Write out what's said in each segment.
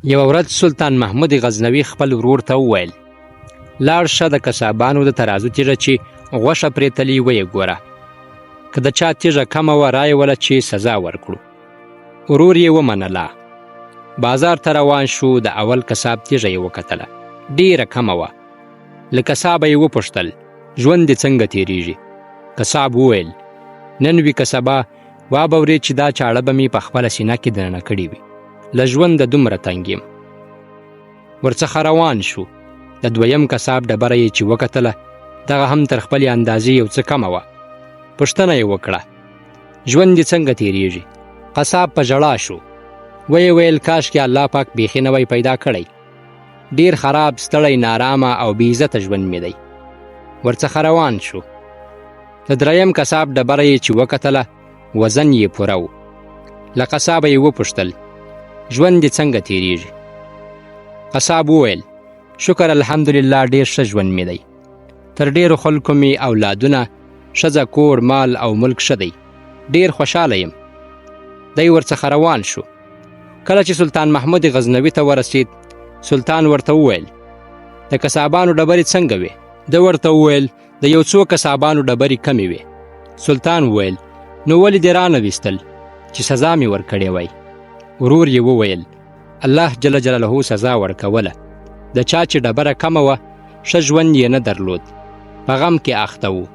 یوه ورځ سلطان محمود غزنوي خپل ورور ته وویل لاړ شه د کسابانو د ترازو تیږه چې غوښه پرې تلي ویې ګوره، که د چا تیږه کمه وه رایې وله چې سزا ورکړو. ورور یې ومنله. بازار ته روان شو. د اول کساب تیږه یې وکتله، ډیره کمه وه. له کسابه یې وپوښتل ژوند دې څنګه تیریږي؟ کساب وویل نن وي که سبا وابورې چې دا چاړه به مې په خپله سینه کې دننه کړې وي، له ژونده دومره تنګ یم. ورڅخه روان شو. د دویم کساب ډبره یې چې وکتله دغه هم تر خپلې اندازې یو څه کمه وه. پوښتنه یې وکړه ژوند دې څنګه تیریږي؟ قصاب په ژړا شو. ویې ویل کاشکې الله پاک بیخي نه وی پیدا کړی، ډیر خراب، ستړی، نارامه او بې عزته ژوند مې دی. ورڅخه روان شو. د دریم کساب ډبره یې چې وکتله وزن یې پوره و. له قصابه یې وپوښتل ژوند دې څنګه تیریږي؟ قصاب وویل شکر الحمدلله ډیر ښه ژوند مې دی، تر ډیرو خلکو مې اولادونه، ښځه، کور، مال او ملک ښه دی، ډیر خوشحاله یم. دی ورڅخه روان شو. کله چې سلطان محمود غزنوي ته ورسید سلطان ورته وویل د کسابانو ډبرې څنګه وې؟ ده ورته وویل د یو څو کسابانو ډبرې کمې وې. سلطان وویل نو ولې دې رانه ویستل چې سزا مې ورکړې وای؟ ورور یې وویل الله جل جلاله سزا ورکوله. د چا چې ډبره کمه وه ښه ژوند یې نه درلود، په غم کې اخته و،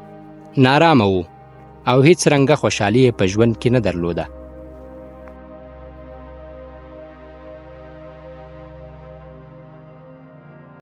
نارامه و او هیڅ رنګه خوشحالي یې په ژوند کې نه درلوده.